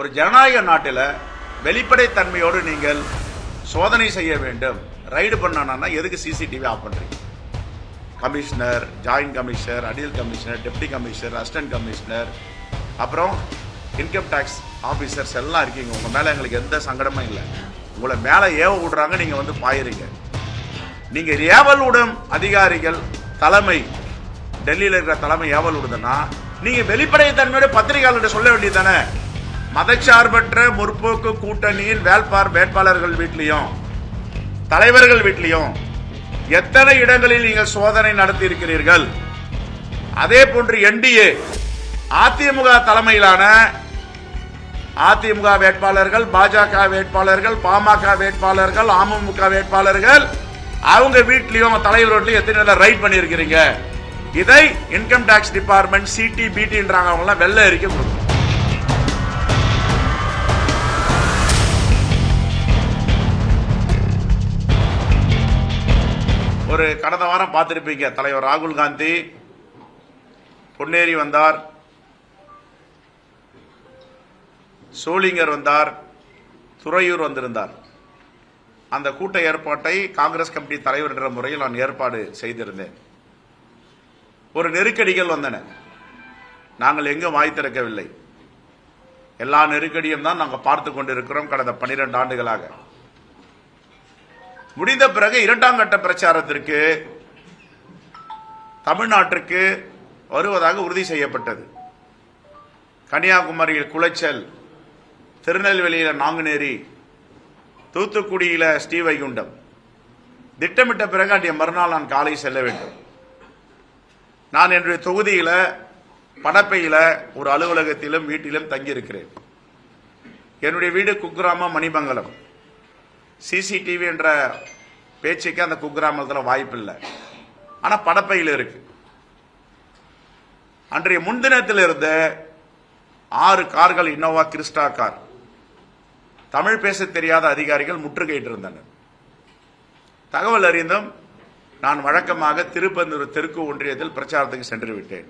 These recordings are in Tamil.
ஒரு ஜனநாயக நாட்டில் வெளிப்படைத்தன்மையோடு நீங்கள் சோதனை செய்ய வேண்டும். ரைடு பண்ணனா எதுக்கு சிசிடிவி ஆஃப் பண்றீங்க? Commissioner, joint commissioner, additional commissioner, deputy commissioner, assistant commissioner, அப்புறம் இன்கம் டாக்ஸ் ஆபீசர்ஸ் எல்லாம் இருக்கீங்க. உங்க மேல எங்களுக்கு எந்த சங்கடமும் இல்லை. உங்களை மேல ஏவ விடுறாங்க, நீங்க வந்து பாயிருங்க. நீங்க ஏவல் விடும் அதிகாரிகள் தலைமை, டெல்லியில் இருக்கிற தலைமை ஏவல் விடுதுன்னா நீங்க வெளிப்படைத்தன்மையோட பத்திரிகையாளர்கிட்ட சொல்ல வேண்டியது தானே? மதச்சார்பற்ற முற்போக்கு கூட்டணியின் வேட்பாளர்கள் வீட்லையும் தலைவர்கள் வீட்லையும் எத்தனை இடங்களில் நீங்கள் சோதனை நடத்தி இருக்கிறீர்கள்? அதே போன்று என்டிஏ அதிமுக தலைமையிலான அதிமுக வேட்பாளர்கள், பாஜக வேட்பாளர்கள், பாமக வேட்பாளர்கள், அமமுக வேட்பாளர்கள் அவங்க வீட்லயும் தலைவர் வீட்லயும் எத்தனை ரைட் பண்ணிருக்கிறீங்க? இதை இன்கம் டாக்ஸ் டிபார்ட்மெண்ட் சிடிபிடின்றாங்க, அவங்க எல்லாம் வெள்ள அறிக்கை கொடுக்கணும். ஒரு கடந்த வாரம் பார்த்திருப்பீங்க, தலைவர் ராகுல் காந்தி பொன்னேரி வந்தார், சோளிங்கர் வந்தார், துறையூர் வந்திருந்தார். அந்த கூட்ட ஏற்பாட்டை காங்கிரஸ் கமிட்டி தலைவர் என்ற முறையில் நான் ஏற்பாடு செய்திருந்தேன். ஒரு நெருக்கடிகள் வந்தன. நாங்கள் எங்கும் வாய் திறக்கவில்லை. எல்லா நெருக்கடியும் தான் நாங்கள் பார்த்து கொண்டிருக்கிறோம் கடந்த 12 ஆண்டுகளாக. முடிந்த பிறகு 2ஆம் கட்ட பிரச்சாரத்திற்கு தமிழ்நாட்டிற்கு வருவதாக உறுதி செய்யப்பட்டது. கன்னியாகுமரியில் குளச்சல், திருநெல்வேலியில் நாங்குநேரி, தூத்துக்குடியில் ஸ்ரீவைகுண்டம் திட்டமிட்ட பிறகு அன்றைய மறுநாள் நான் காலை செல்ல வேண்டும். நான் என்னுடைய தொகுதியில் படப்பையில் ஒரு அலுவலகத்திலும் வீட்டிலும் தங்கியிருக்கிறேன். என்னுடைய வீடு குக்கிராமம், மணிமங்கலம். சிசிடிவி என்ற பேச்சுக்கு அந்த குக்கிராமத்தில் வாய்ப்பு இல்லை, ஆனால் படப்பையில் இருக்கு. அன்றைய முன்தினத்தில் இருந்த 6 கார்கள், இன்னோவா கிறிஸ்டா கார், தமிழ் பேச தெரியாத அதிகாரிகள் முற்றுகையிட்டு இருந்தனர். தகவல் அறிந்தும் நான் வழக்கமாக திருப்பந்தூர் தெற்கு ஒன்றியத்தில் பிரச்சாரத்துக்கு சென்று விட்டேன்.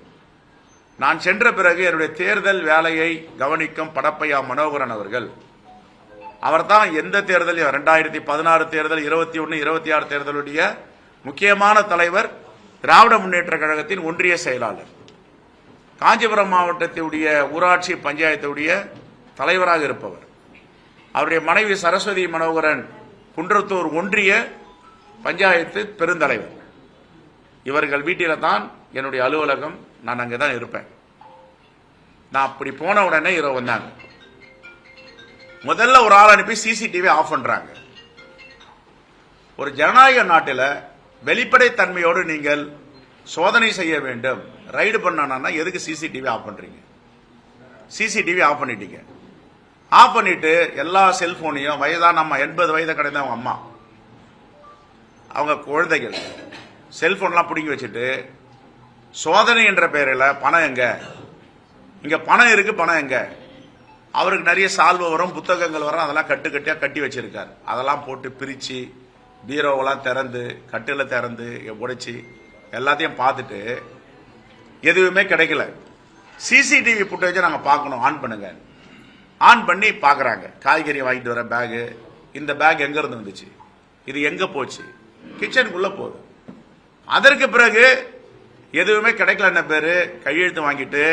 நான் சென்ற பிறகு என்னுடைய தேர்தல் வேலையை கவனிக்கும் படப்பையா மனோகரன் அவர்கள், அவர் தான் எந்த தேர்தலையும் 2016 தேர்தல், 21, 26 தேர்தலுடைய முக்கியமான தலைவர், திராவிட முன்னேற்ற கழகத்தின் ஒன்றிய செயலாளர், காஞ்சிபுரம் மாவட்டத்துடைய ஊராட்சி பஞ்சாயத்துடைய தலைவராக இருப்பவர். அவருடைய மனைவி சரஸ்வதி மனோகரன் குன்றத்தூர் ஒன்றிய பஞ்சாயத்து பெருந்தலைவர். இவர்கள் வீட்டில தான் என்னுடைய அலுவலகம். நான் அங்கே தான் இருப்பேன். நான் அப்படி போன உடனே இரவு வந்தாங்க. முதல்ல ஒரு ஆள் அனுப்பி சிசிடிவி ஆஃப் பண்றாங்க. ஒரு ஜனநாயக நாட்டில் வெளிப்படைத்தன்மையோடு நீங்கள் சோதனை செய்ய வேண்டும். ரைடு பண்ணனா எதுக்கு சிசிடிவி ஆஃப் பண்றீங்க? சிசிடிவி ஆஃப் பண்ணிட்டீங்க. ஆஃப் பண்ணிட்டு எல்லா செல்போனையும் வயதான அம்மா, 80 வயதை கிடைந்த அவங்க அம்மா, அவங்க குழந்தைகள் செல்போன்லாம் பிடிங்கி வச்சுட்டு சோதனை என்ற பெயரில் பணம் எங்க, இங்க பணம் இருக்கு, பணம் எங்க? அவருக்கு நிறைய சால்வை வரும், புத்தகங்கள் வரும், அதெல்லாம் கட்டுக்கட்டியா கட்டி வச்சிருக்காரு. அதெல்லாம் போட்டு பிரிச்சு பீரோவெல்லாம் திறந்து கட்டில திறந்து உடைச்சி எல்லாத்தையும் பார்த்துட்டு எதுவுமே கிடைக்கல. சிசிடிவி ஃபுட்டேஜை நாங்கள் பார்க்கணும், ஆன் பண்ணுங்க. ஆன் பண்ணி பார்க்குறாங்க. காய்கறி வாங்கிட்டு வர பேகு, இந்த பேக் எங்க இருந்து வந்துச்சு, இது எங்க போச்சு, கிச்சனுக்குள்ள போகுது. அதற்கு பிறகு எதுவுமே கிடைக்கல என்ன பேரு, கையெழுத்து வாங்கிட்டு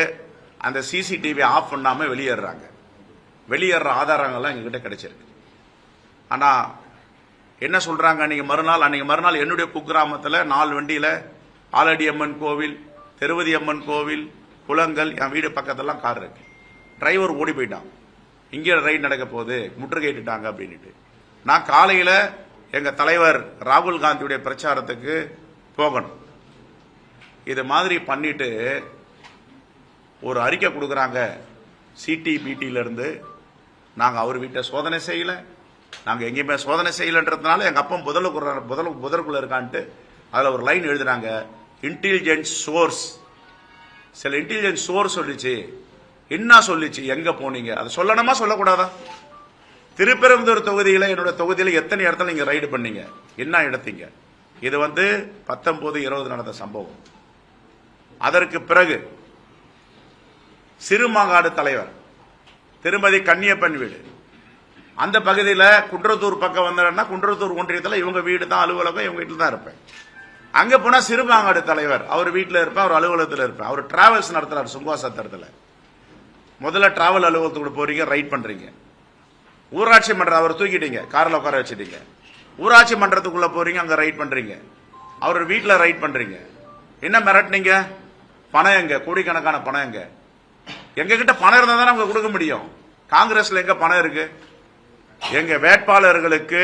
அந்த சிசிடிவி ஆஃப் பண்ணாம வெளியேறாங்க. வெளியேற ஆதாரங்கள்லாம் எங்ககிட்ட கிடைச்சிருக்கு. ஆனா என்ன சொல்றாங்க, அன்னைக்கு மறுநாள் என்னுடைய குக்கிராமத்தில் 4 வண்டியில ஆலடி அம்மன் கோவில், திருவதி அம்மன் கோவில், குளங்கள், என் வீடு பக்கத்தெல்லாம் கார் இருக்கு. டிரைவர் ஓடி போயிட்டான். இங்கே ரைட் நடக்க போகுது, முற்றுகையிட்டுட்டாங்க அப்படின்ட்டு. நான் காலையில எங்க தலைவர் ராகுல் காந்தியுடைய பிரச்சாரத்துக்கு போகணும். இது மாதிரி பண்ணிட்டு ஒரு அறிக்கை கொடுக்குறாங்க சிடிபிடில இருந்து. நாங்க அவர் வீட்டை சோதனை செய்யல, நாங்க எங்கேயுமே சோதனை செய்யலன்றதுனால எங்க அப்பா புதருக்குள்ள இருக்கான்ட்டு அதுல ஒரு லைன் எழுதுறாங்க, இன்டெலிஜென்ஸ் சோர்ஸ். சில இன்டெலிஜென்ஸ் சோர்ஸ் சொல்லிச்சு. என்ன சொல்லிச்சு, எங்க போனீங்க, அதை சொல்லணுமா சொல்லக்கூடாதா? திருப்பெரும்புதூர் தொகுதியில, என்னோட தொகுதியில எத்தனை இடத்துல நீங்க ரைடு பண்ணீங்க, என்ன இடத்தீங்க? இது 19-20 நடந்த சம்பவம். அதற்கு பிறகு சிறுமாகாடு தலைவர் திருமதி கன்னியப்பன் வீடு. அந்த பகுதியில் குன்றத்தூர் பக்கம் வந்தேன்னா குன்றத்தூர் ஒன்றியத்தில் இவங்க வீடு தான் அலுவலகம், இவங்க வீட்டில் தான் இருப்பேன். அங்க போனா சிறுபாங்காடு தலைவர் அவர் வீட்டில் இருப்பேன், அவர் அலுவலகத்தில் இருப்பேன். அவர் டிராவல்ஸ் நடத்துறாரு சுங்குவா சத்திரத்தில். முதல்ல டிராவல் அலுவலகத்துக்கு போறீங்க, ரைட் பண்றீங்க. ஊராட்சி மன்றம் அவர் தூக்கிட்டீங்க, காரில் உட்கார வச்சுட்டீங்க. ஊராட்சி மன்றத்துக்குள்ள போறீங்க, அங்க ரைட் பண்றீங்க. அவர் வீட்டில் ரைட் பண்றீங்க. என்ன மிரட்டினீங்க? பணம் எங்க? கோடிக்கணக்கான பணம் எங்க? எங்க கிட்ட பணம் இருந்தா தான் நமக்கு கொடுக்க முடியும். காங்கிரஸ்ல எங்க பணம் இருக்கு? எங்க வேட்பாளர்களுக்கு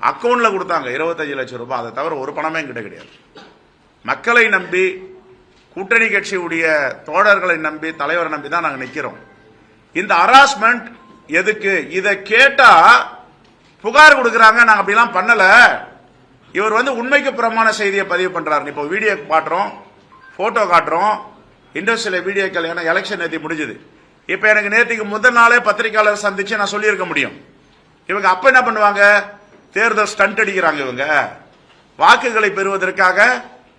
அக்கௌண்ட்ல கொடுத்தாங்க 25 லட்சம் ரூபாய். அதை தவிர ஒரு பணமே என்கிட்ட கிடையாது. மக்களை நம்பி, கூட்டணி கட்சியுடைய தோழர்களை நம்பி, தலைவரை நம்பி தான் நாங்க நிக்கிறோம். இந்த ஹராஸ்மெண்ட் எதுக்கு? இதை கேட்டா புகார் கொடுக்கறாங்க. நாங்க அப்படிலாம் பண்ணல. இவர் உண்மைக்கு புறமான செய்தியை பதிவு பண்றாரு. இப்போ வீடியோ காட்டுறோம், போட்டோ காட்டுறோம், இன்னும் சில வீடியோக்கள். ஏன்னா எலெக்ஷன் நேத்தி முடிஞ்சது. இப்ப எனக்கு நேற்றுக்கு முதல் நாளே பத்திரிகையாளர் சந்திச்சு நான் சொல்லியிருக்க முடியும். இவங்க அப்ப என்ன பண்ணுவாங்க? தேர்தல் ஸ்டண்ட் அடிக்கிறாங்க. இவங்க வாக்குகளை பெறுவதற்காக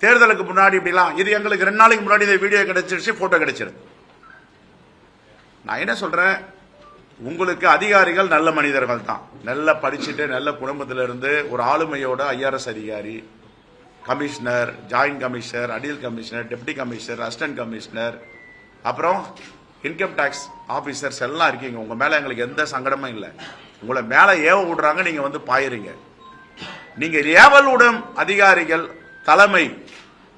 தேர்தலுக்கு முன்னாடி இப்படிலாம். இது எங்களுக்கு 2 நாளைக்கு முன்னாடி இந்த வீடியோ கிடைச்சிருச்சு, போட்டோ கிடைச்சிருது. நான் என்ன சொல்றேன், உங்களுக்கு அதிகாரிகள் நல்ல மனிதர்கள் தான். நல்லா படிச்சுட்டு நல்ல குடும்பத்திலிருந்து ஒரு ஆளுமையோட IRS அதிகாரி, commissioner, joint commissioner, additional commissioner, deputy commissioner, assistant commissioner, அப்புறம் இன்கம் டாக்ஸ் ஆபீசர்ஸ் எல்லாம் இருக்கீங்க. உங்க மேல எங்களுக்கு எந்த சங்கடமும் இல்லை. உங்களை மேல ஏவ விடுறாங்க, நீங்க பாயிருங்க. நீங்க ஏவல் விடும் அதிகாரிகள் தலைமை,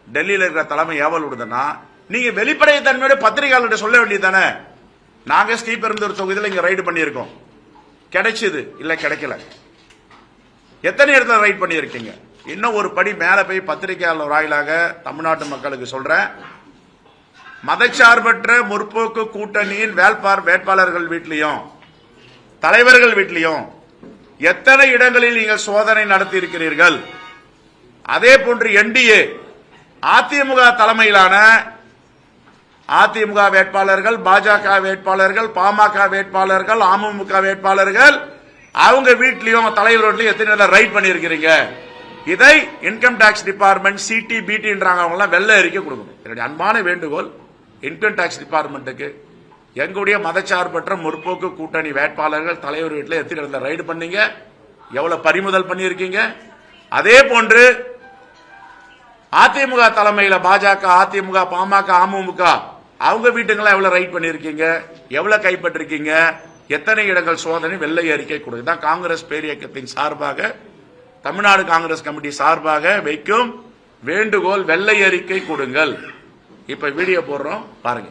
டெல்லியில் இருக்கிற தலைமை ஏவல் விடுதுன்னா நீங்க வெளிப்படைத்தன்மையோட பத்திரிகையாளர்கிட்ட சொல்ல வேண்டியது தானே. நாங்க ஸ்ரீபெரும்புதூர் தொகுதியில் இங்க ரைடு பண்ணியிருக்கோம், கிடைச்சது இல்ல கிடைக்கல. எத்தனை இடத்துல ரைட் பண்ணியிருக்கீங்க? இன்னும் ஒரு படி மேல போய் பத்திரிகையாளர் வாயிலாக தமிழ்நாட்டு மக்களுக்கு சொல்றேன், மதச்சார்பற்ற முற்போக்கு கூட்டணியின் வேட்பாளர்கள் வீட்லயும் தலைவர்கள் வீட்லயும் எத்தனை இடங்களில் நீங்கள் சோதனை நடத்தி இருக்கிறீர்கள்? அதே போன்று NDA அதிமுக தலைமையிலான அதிமுக வேட்பாளர்கள், பாஜக வேட்பாளர்கள், பாமக வேட்பாளர்கள், அமமுக வேட்பாளர்கள் அவங்க வீட்லயும் தலைவர் வீட்லயும் எத்தனை ரைட் பண்ணிருக்கிறீங்க? இதை இன்கம் டாக்ஸ் டிபார்ட்மெண்ட் CTBTன்றாங்க, அவங்க எல்லாம் வெள்ளை அறிக்கை கொடுக்கணும். என்னுடைய அன்பான வேண்டுகோள் இன்கம் டாக்ஸ் டிபார்ட்மெண்ட்டுக்கு, எங்களுடைய மதச்சார்பற்ற முற்போக்கு கூட்டணி வேட்பாளர்கள் தலைவர் வீட்டில் எத்தனை இடத்துல ரைடு பண்ணீங்க, எவ்வளவு பறிமுதல் பண்ணியிருக்கீங்க? அதே போன்று அதிமுக தலைமையில பாஜக, அதிமுக, பாமக, அமமுக அவங்க வீட்டுங்களாம் எவ்வளவு ரைட் பண்ணிருக்கீங்க, எவ்வளவு கைப்பற்றிருக்கீங்க, எத்தனை இடங்கள் சோதனை, வெள்ளை அறிக்கை கொடுங்க. தான் காங்கிரஸ் பேரியக்கத்தின் சார்பாக, தமிழ்நாடு காங்கிரஸ் கமிட்டி சார்பாக வைக்கும் வேண்டுகோள், வெள்ளை அறிக்கை கொடுங்கள். இப்ப வீடியோ போடுறோம், பாருங்க.